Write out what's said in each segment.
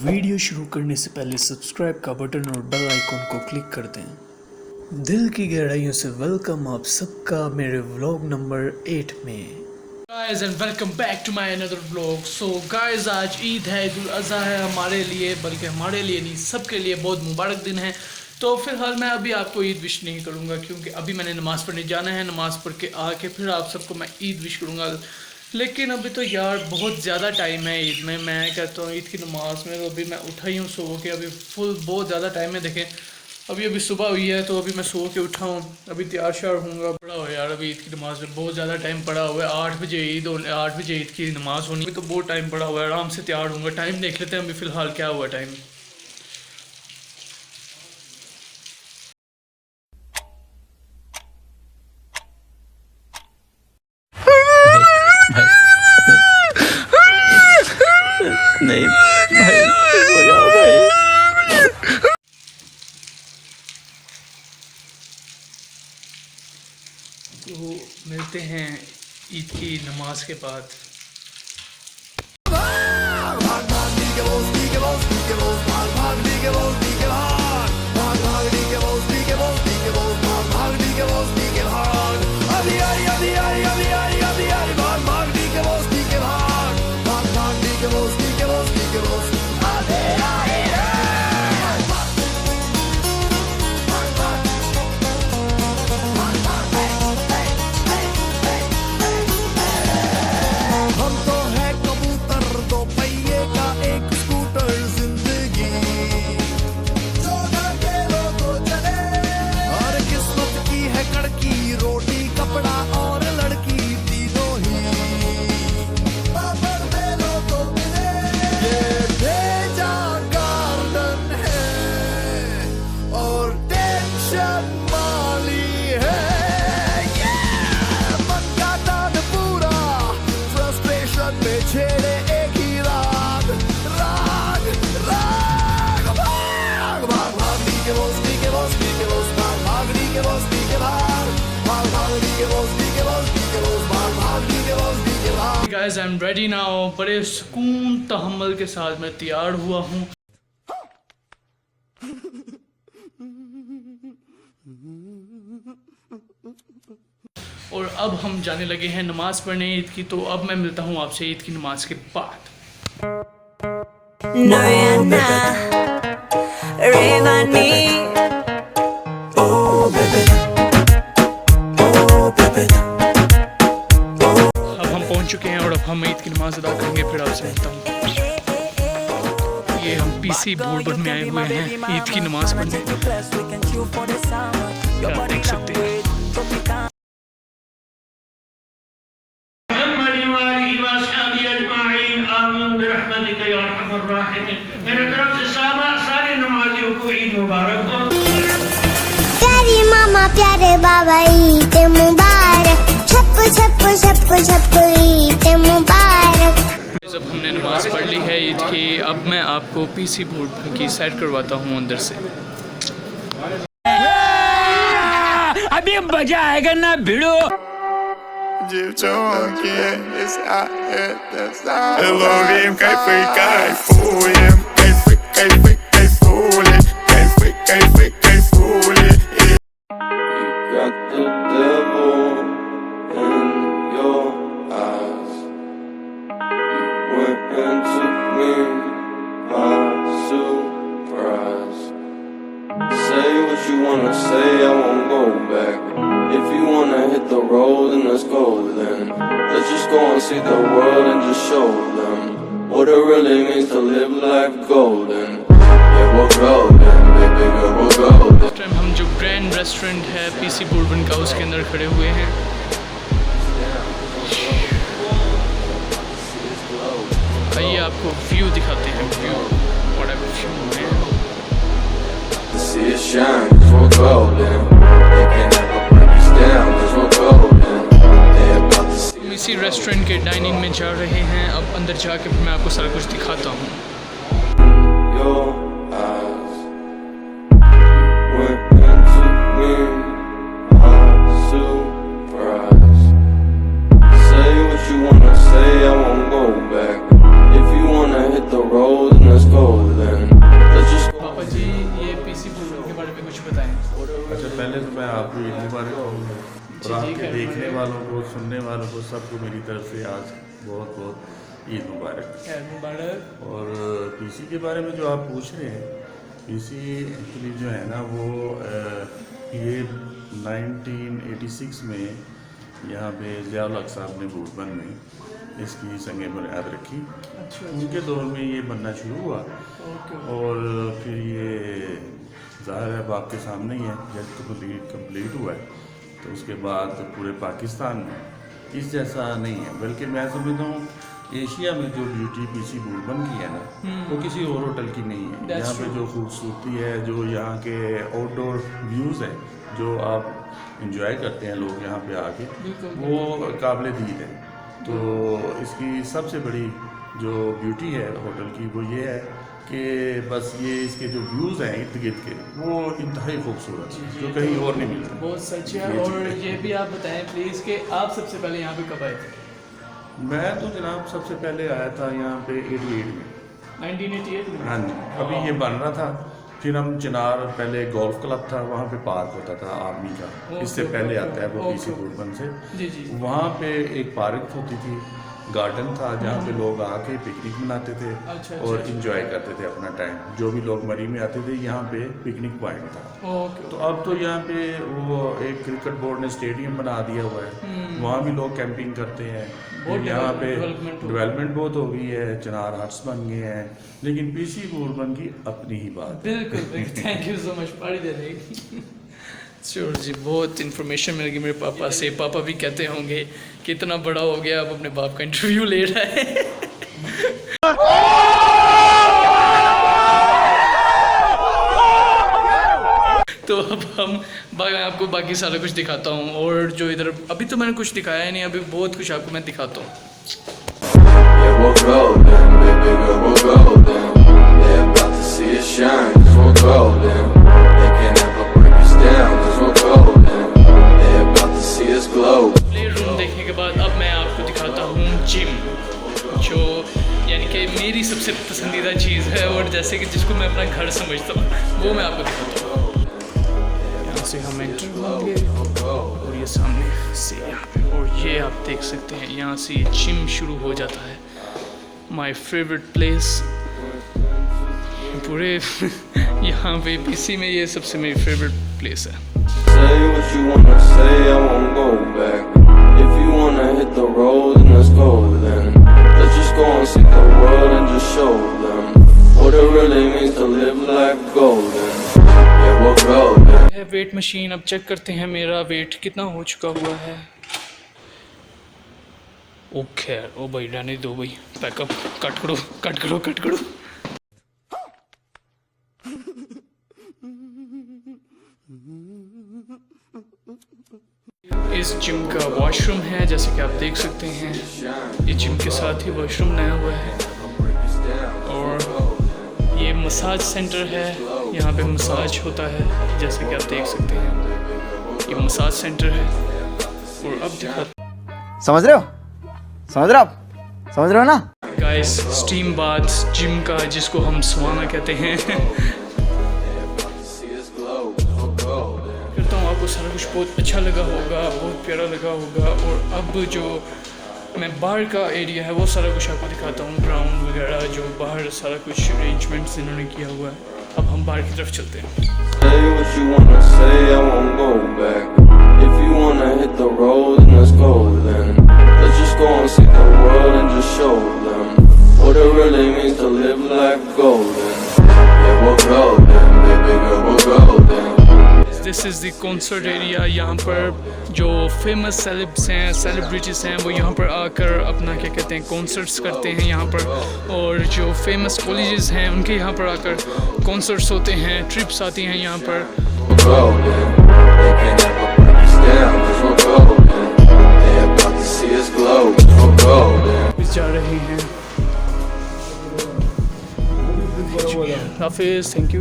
Video शुरू करने से पहले सब्सक्राइब का बटन और बेल आइकॉन को क्लिक कर दें। दिल की गहराइयों से वेलकम आप सबका मेरे व्लॉग नंबर 8 में। Guys and welcome back to my another vlog. So guys आज ईद है, ईद उल अज़हा है हमारे लिए, बल्कि हमारे लिए नहीं सबके लिए बहुत मुबारक दिन है। तो फिलहाल मैं अभी आपको ईद विश नहीं करूँगा क्योंकि अभी मैंने नमाज़ पढ़ने जाना है। नमाज़ पढ़ के आके फिर आप सबको मैं ईद विश करूँगा। लेकिन अभी तो यार बहुत ज़्यादा टाइम है ईद में। मैं कहता हूँ ईद की नमाज़ में तो अभी मैं उठा ही हूँ सो के, अभी फुल बहुत ज़्यादा टाइम है। देखें अभी सुबह हुई है तो अभी मैं सो के उठा हूँ, अभी तैयार श्यार होऊंगा। पड़ा हो यार अभी ईद की नमाज़ में बहुत ज़्यादा टाइम पड़ा हुआ है। 8 बजे ईद की नमाज़ होनी, तो बहुत टाइम पड़ा हुआ है। आराम से तैयार होऊंगा। टाइम देख लेते हैं अभी फ़िलहाल क्या हुआ टाइम। नहीं भाई हो जाओ भाई। तो मिलते हैं ईद की नमाज के बाद। Guys, I'm ready now. बड़े सुकून तहम्मुल के साथ मैं तैयार हुआ हूँ। और अब हम जाने लगे हैं नमाज पढ़ने ईद की। तो अब मैं मिलता हूँ आपसे ईद की नमाज के बाद। चुके हैं और अब हम ईद की नमाज अदा करेंगे, फिर आपसे मिलता हूँ। ये हम पीसी बोर्ड में आए हुए हैं ईद की नमाज पढ़ने। आप देख सकते हैं। मेरे तरफ से सारे नमाजियों को ईद मुबारक हो। प्यारी मामा प्यारे बाबा ईद मुबारक। छप्पू छप्पू छप्पू छप्पू ईद मुबारक। जब हमने नमाज पढ़ ली है ईद की, अब मैं आपको पीसी बोर्ड की सेट करवाता हूँ अंदर से। अभी मजा आएगा ना भिड़ो। You wanna say, I won't go back. If you wanna hit the road, then let's go then. Let's just go and see the world and just show them what it really means to live life golden. Yeah, we're golden, baby girl, we're golden. इस time हम जो grand restaurant है PC board का, उसके अंदर खड़े हुए हैं। आइए आपको व्यू दिखाते हैं। व्यू बड़ा व्यू है। See it shine, 'cause we're golden. They can never break us down, 'cause we're golden. They about to see. हम इसी रेस्टोरेंट के डाइनिंग में जा रहे हैं। अब अंदर जाके मैं आपको सारा कुछ दिखाता हूँ। Your eyes went into me, I'm surprised. Say what you wanna say, I won't go back. If you wanna hit the road, then let's go then. आपको ईद मुबारक हो, और आपके देखने वालों को, सुनने वालों को, सबको मेरी तरफ से आज बहुत बहुत ईद मुबारक। और पीसी के बारे में जो आप पूछ रहे हैं, पीसी एक्चुअली जो है ना वो ये 1986 में यहाँ पे ज़ियाउल हक साहब ने बूटबन में इसकी संग बुनियाद रखी। उनके दौर में ये बनना शुरू हुआ और फिर ये ज़ाहिर है बाप के सामने ही है, जब कंप्लीट हुआ है तो उसके बाद पूरे पाकिस्तान में इस जैसा नहीं है, बल्कि मैं समझता हूँ एशिया में जो ब्यूटी पीसी बूटबन की है ना वो किसी और होटल की नहीं है। यहाँ पे जो खूबसूरती है, जो यहाँ के आउटडोर व्यूज़ हैं जो आप इंजॉय करते हैं लोग यहाँ पे आके, वो काबिल दीद है। तो इसकी सबसे बड़ी जो ब्यूटी है होटल की वो ये है कि बस ये इसके जो व्यूज़ हैं इर्द गिर्द के वो इंतहाई खूबसूरत है, जो कहीं और नहीं मिलता। बहुत सच है। और ये भी आप बताएं प्लीज़ कि आप सबसे पहले यहाँ पे कब आए थे? मैं तो जनाब सबसे पहले आया था यहाँ पे 88 में, 1988 में। हाँ जी, अभी ये बन रहा था। फिर हम चिनार, पहले गोल्फ क्लब था, वहाँ पे पार्क होता था आर्मी का, इससे पहले आता है वो पीसी बूटबन से। जी जी। वहाँ पे एक पार्क होती थी, गार्डन था जहाँ पे लोग आके पिकनिक मनाते थे और इंजॉय करते थे अपना टाइम। जो भी लोग मरी में आते थे यहाँ पे पिकनिक पॉइंट था। तो अब तो यहाँ पे वो एक क्रिकेट बोर्ड ने स्टेडियम बना दिया हुआ है, वहाँ भी लोग कैंपिंग करते हैं। यहाँ पे डेवलपमेंट बहुत हो गई है, चिनार हट्स बन गए हैं, लेकिन पीसी बूटबन की अपनी ही बात। बिल्कुल, थैंक यू सो मच। पारी दे देगी। श्योर जी, बहुत इन्फॉर्मेशन मिल गई मेरे पापा से। पापा भी कहते होंगे कि इतना बड़ा हो गया अब अपने बाप का इंटरव्यू ले रहा है। तो अब मैं आपको बाकी सारा कुछ दिखाता हूँ। और जो इधर अभी तो मैंने कुछ दिखाया ही नहीं, अभी बहुत कुछ आपको मैं दिखाता हूँ। Yeah, we'll golden, baby girl, we'll golden. They're about to see us shine, 'cause we're golden. They can't ever break us down, 'cause we're golden. They're about to see us glow. Play room देखने के बाद अब मैं आपको दिखाता हूँ gym, जो यानी कि मेरी सबसे पसंदीदा चीज़ है और जैसे कि जिसको मैं अपना घर समझता हूँ, वो मैं आपको दिखाता हूँ। यहाँ से हम एंटर होंगे और ये सामने से यहाँ पे, और ये आप देख सकते हैं यहाँ से ये जिम शुरू हो जाता है। माय फेवरेट प्लेस पूरे यहाँ पे पीसी में ये सबसे मेरी फेवरेट प्लेस है। Say what you wanna say, I won't go back. If you wanna hit the road, then let's go then. Let's just go and see the world and just show them what it really means to live life golden. Yeah, we're golden. Weight machine, अब check करते हैं मेरा wait कितना हो चुका हुआ है। ओ खैर, ओ भाई रहने दो भाई, पैकअप कट करो कट करो कट करो। इस जिम का वॉशरूम है, जैसे कि आप देख सकते हैं। ये जिम के साथ ही वॉशरूम नया हुआ है। और ये मसाज सेंटर है, यहाँ पे मसाज होता है, जैसे कि आप देख सकते हैं। ये मसाज सेंटर है। और अब दिखा, समझ रहे हो ना? गाइस, स्टीम बाथ जिम का, जिसको हम सवाना कहते हैं। करता हूँ आपको सारा कुछ बहुत अच्छा लगा होगा, बहुत प्यारा लगा होगा। और अब जो मैं बाहर का एरिया है वो सारा कुछ आपको दिखाता हूँ, ग्राउंड वगैरह, जो बाहर सारा कुछ अरेंजमेंट्स इन्होंने किया हुआ है। अब हम बाहर की तरफ चलते हैं। Say what you wanna say, I won't go back. If you wanna hit the road, then let's go then. Let's just go and see the world and just show them what it really means to live life golden. Yeah, we're golden, baby girl, we're golden. This is the concert area. यहाँ पर जो famous celebs हैं, celebrities हैं, वो यहाँ पर आकर अपना क्या कहते हैं कॉन्सर्ट्स करते हैं यहाँ पर। और जो फेमस कॉलेजेस हैं उनके यहाँ पर आकर कॉन्सर्ट्स होते हैं, ट्रिप्स आती हैं यहाँ पर। Golden, they can't ever break us down, 'cause we're golden. They're about to see us glow, 'cause we're golden. जा रहे हैं। हाफिज़, थैंक यू।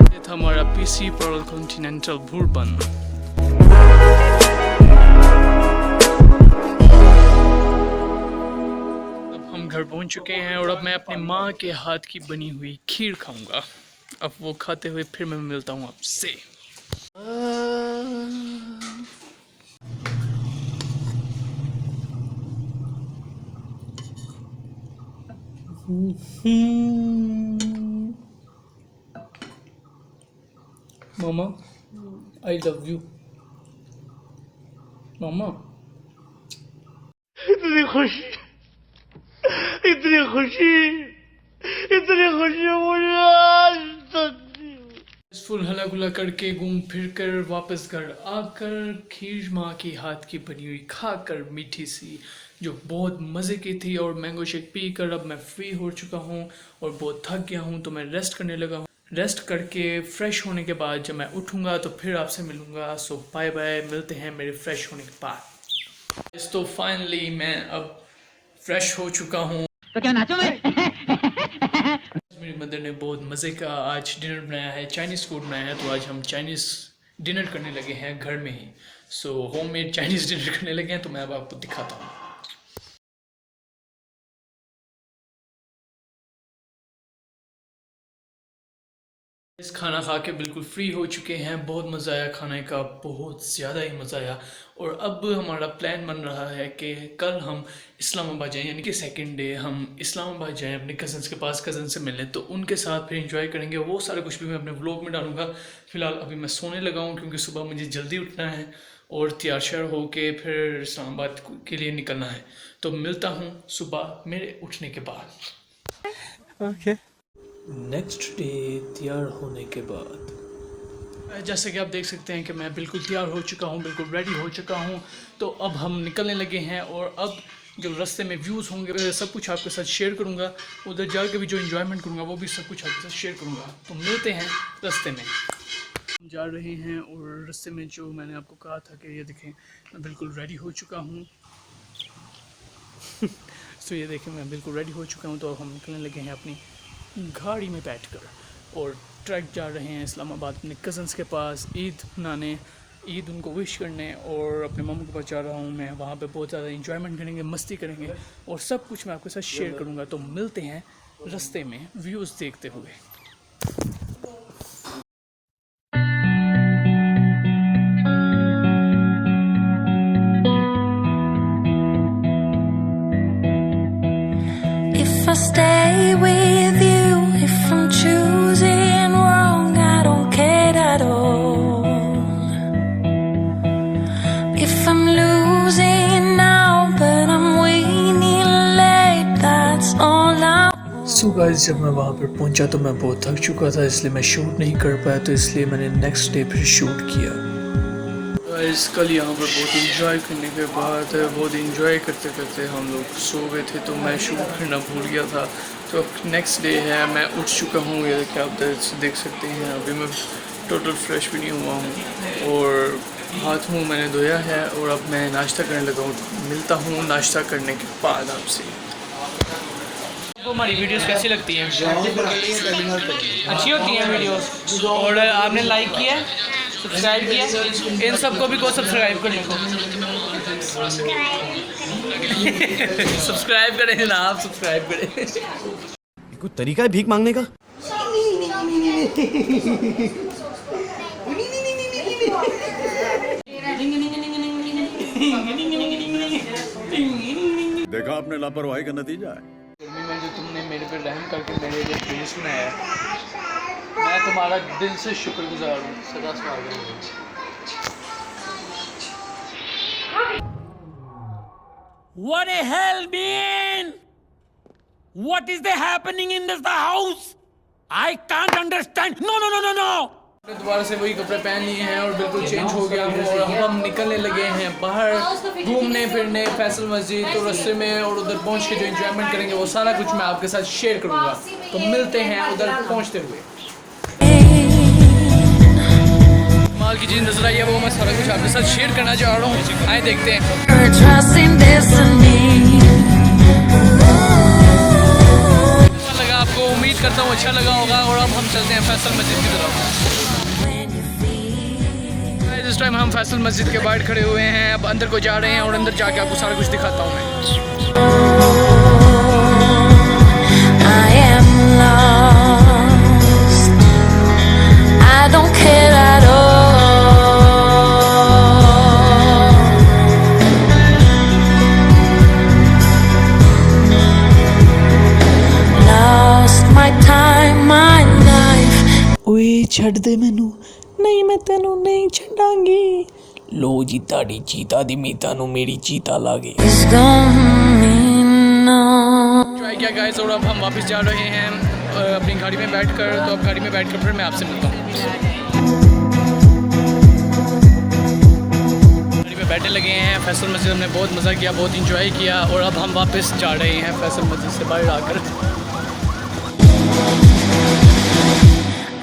ये था हमारा पीसी पर्ल कॉन्टिनेंटल बूटबन। घर पहुंच चुके हैं और अब मैं अपने माँ के हाथ की बनी हुई खीर खाऊंगा। अब वो खाते हुए फिर मैं मिलता हूँ आपसे। मामा आई लव यू। मामा इतनी खुशी मुझे आज तक। फुल हला गुला करके घूम फिर कर वापस घर आकर खीर माँ की हाथ की बनी हुई खाकर मीठी सी, जो बहुत मज़े की थी, और मैंगो शेक पी कर अब मैं फ्री हो चुका हूँ और बहुत थक गया हूँ, तो मैं रेस्ट करने लगा हूँ। रेस्ट करके फ्रेश होने के बाद जब मैं उठूँगा तो फिर आपसे मिलूँगा। सो बाय बाय, मिलते हैं मेरे फ्रेश होने के बाद। तो फाइनली मैं अब फ्रेश हो चुका हूँ। तो क्या नाचो मेरी मदर ने बहुत मज़े का आज डिनर बनाया है, चाइनीज़ फूड बनाया है, तो आज हम चाइनीज़ डिनर करने लगे हैं घर में ही। सो होममेड चाइनीज़ डिनर करने लगे हैं, तो मैं अब आपको दिखाता हूँ। इस खाना खा के बिल्कुल फ्री हो चुके हैं। बहुत मज़ा आया खाने का, बहुत ज़्यादा ही मज़ा आया। और अब हमारा प्लान बन रहा है कि कल हम इस्लामाबाद जाएं, यानी कि सेकंड डे हम इस्लामाबाद जाएं अपने कज़न्स के पास, कज़न से मिलने, तो उनके साथ फिर एंजॉय करेंगे। वो सारा कुछ भी मैं अपने व्लॉग में डालूंगा। फ़िलहाल अभी मैं सोने लगा हूँ क्योंकि सुबह मुझे जल्दी उठना है और तैयार श्यार होके फिर इस्लामाबाद के लिए निकलना है। तो मिलता हूँ सुबह मेरे उठने के बाद। नेक्स्ट डे तैयार होने के बाद जैसे कि आप देख सकते हैं कि मैं बिल्कुल तैयार हो चुका हूँ, बिल्कुल रेडी हो चुका हूँ। तो अब हम निकलने लगे हैं और अब जो रास्ते में व्यूज़ होंगे सब कुछ आपके साथ शेयर करूँगा। उधर जाकर भी जो एंजॉयमेंट करूँगा वो भी सब कुछ आपके साथ शेयर करूँगा। तो मिलते हैं रास्ते में। हम जा रहे हैं और रास्ते में जो मैंने आपको कहा था कि ये देखें मैं बिल्कुल रेडी हो चुका हूँ। तो ये देखें मैं बिल्कुल रेडी हो चुका हूँ। तो हम निकलने लगे हैं अपनी गाड़ी में बैठकर और ट्रैक जा रहे हैं इस्लामाबाद अपने कज़न्स के पास ईद मनाने, ईद उनको विश करने। और अपने मम्मी के पास जा रहा हूँ मैं, वहाँ पे बहुत ज़्यादा इंजॉयमेंट करेंगे, मस्ती करेंगे और सब कुछ मैं आपके साथ शेयर करूँगा। तो मिलते हैं रास्ते में व्यूज़ देखते हुए। If I stay with you, if I'm choosing wrong, I don't care at all. If I'm losing now, but I'm winning late, that's all I want. So guys, जब मैं वहाँ पर पहुँचा तो मैं बहुत थक चुका था, इसलिए मैं शूट नहीं कर पाया। तो इसलिए मैंने नेक्स्ट डे फिर शूट किया। कल यहाँ पर बहुत इंजॉय करने के बाद बहुत इंजॉय करते करते हम लोग सो गए थे, तो मैं शूट करना भूल गया था। तो नेक्स्ट डे है, मैं उठ चुका हूँ, ये क्या आप देख सकते हैं। अभी मैं टोटल फ्रेश भी नहीं हुआ हूँ और हाथ मुँह मैंने धोया है और अब मैं नाश्ता करने लगा हूँ। मिलता हूँ नाश्ता करने के बाद आपसे। आपको हमारी वीडियोस कैसी लगती हैं? अच्छी होती हैं वीडियोस। और आपने लाइक किया, सब्सक्राइब किया, इन सबको भी को सब्सक्राइब कर लिखो। सब्सक्राइब करें ना, आप सब्सक्राइब करें। कोई तरीका है भीख मांगने का? देखा आपने लापरवाही का नतीजा है। गर्मी में जो तुमने मेरे पे रहम करके मेरे लिए ड्रेस बनाया, मैं तुम्हारा दिल से शुक्रगुजार हूँ। सदा स्वागत है। What the hell, man? What is happening in this house? I can't understand. No, no, no, no, no. दोबारा से वही कपड़े पहन लिए हैं और बिल्कुल चेंज हो गया हूँ और हम निकलने लगे हैं बाहर घूमने फिरने फैसल मस्जिद। तो रास्ते में और उधर पहुँच के जो एंजॉयमेंट करेंगे वो सारा कुछ मैं आपके साथ शेयर करूँगा। तो मिलते हैं उधर पहुँचते हुए। माल की चीज़ नजर आई है, वो मैं सारा कुछ आपके साथ शेयर करना चाह रहा हूँ। आए देखते हैं। अच्छा लगा आपको, उम्मीद करता हूँ अच्छा लगा होगा। और अब हम चलते हैं फैसल मस्जिद की तरफ। इस टाइम हम फैसल मस्जिद के बाहर खड़े हुए हैं, अब अंदर को जा रहे हैं और अंदर जाके आपको सारा कुछ दिखाता हूँ मैं। ਛੱਡ ਦੇ ਮੈਨੂੰ, ਨਹੀਂ ਮੈਂ ਤੈਨੂੰ ਨਹੀਂ ਛੱਡਾਂਗੀ। ਲੋ ਜੀ ਤੁਹਾਡੀ ਚੀਤਾ ਦੀ ਮੀਤਾ ਨੂੰ ਮੇਰੀ ਚੀਤਾ ਲਾਗੇ। It's gonna mean no. Try किया गाइस और अब हम वापस जा रहे हैं अपनी गाड़ी में बैठकर। तो अब गाड़ी में बैठकर फिर मैं आपसे मिलता हूँ। गाड़ी में बैठने लगे हैं, फैसल मस्जिद हमने बहुत मज़ा किया, बहुत इंजॉय किया और अब हम वापस जा रहे हैं फैसल मस्जिद से बाहर आकर।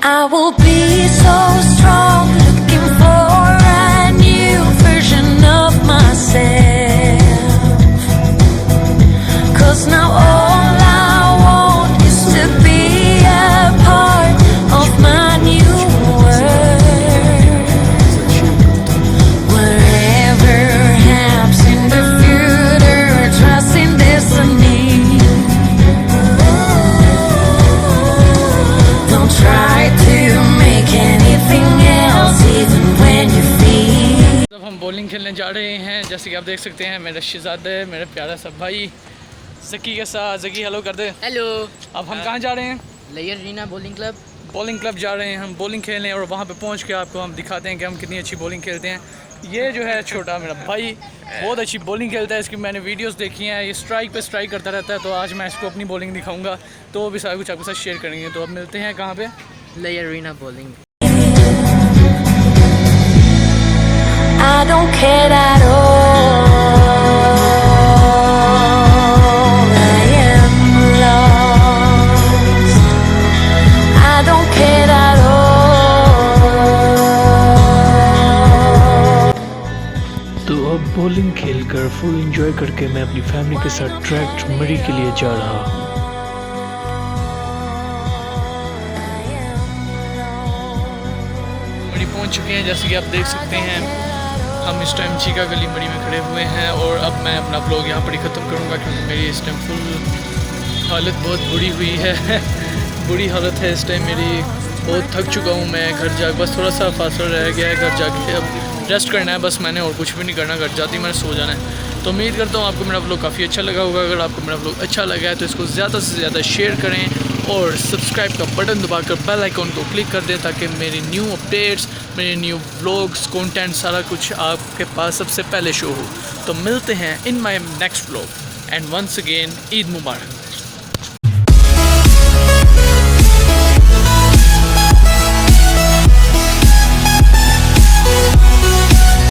I will be so strong, looking for a new version of myself. 'Cause now all I want is to be a part of my new world. Whatever happens in the future, trust in destiny. Don't try to make anything else, even when you feel. अब हम bowling खेलने जा रहे हैं। जैसे कि आप देख सकते हैं मेरा शहजादा है, मेरा प्यारा सा भाई ज़की के साथ। ज़की हेलो कर दे। हेलो। अब हम कहाँ जा रहे हैं? Layer Reena bowling club. Bowling club जा रहे हैं हम बॉलिंग खेलने और वहाँ पे पहुँच के आपको हम दिखाते हैं कि हम कितनी अच्छी बॉलिंग खेलते हैं। ये जो है छोटा मेरा भाई बहुत अच्छी बॉलिंग खेलता है, इसकी मैंने वीडियोस देखी हैं। ये स्ट्राइक पे स्ट्राइक करता रहता है, तो आज मैं इसको अपनी बॉलिंग दिखाऊंगा, तो वो भी सारा कुछ आपके साथ शेयर करेंगे। तो अब मिलते हैं कहाँ पे? Layer Reena bowling. I don't care at all. I am lost. I don't care at all. तो अब बॉलिंग खेलकर फुल एंजॉय करके मैं अपनी फैमिली के साथ ट्रैक मरी के लिए जा रहा हूँ। मरी पहुँच चुके हैं। जैसे कि आप देख सकते हैं हम इस टाइम चीका गली मरी में खड़े हुए हैं और अब मैं अपना ब्लॉग यहाँ पर ही ख़त्म करूँगा क्योंकि मेरी इस टाइम फुल हालत बहुत बुरी हुई है। बुरी हालत है इस टाइम मेरी, बहुत थक चुका हूँ मैं। घर जा बस थोड़ा सा फासला रह गया है, घर जाके अब रेस्ट करना है बस मैंने, और कुछ भी नहीं करना। घर जाती मैंने सो जाना है। तो उम्मीद करता हूँ आपको मेरा ब्लॉग काफ़ी अच्छा लगा होगा। अगर आपको मेरा ब्लॉग अच्छा लगा है तो इसको ज़्यादा से ज़्यादा शेयर करें और सब्सक्राइब का बटन दबाकर बेल आइकॉन को क्लिक कर दें ताकि मेरी न्यू अपडेट्स, मेरे न्यू व्लॉग्स, कंटेंट सारा कुछ आपके पास सबसे पहले शो हो। तो मिलते हैं in my next vlog and once again Eid Mubarak.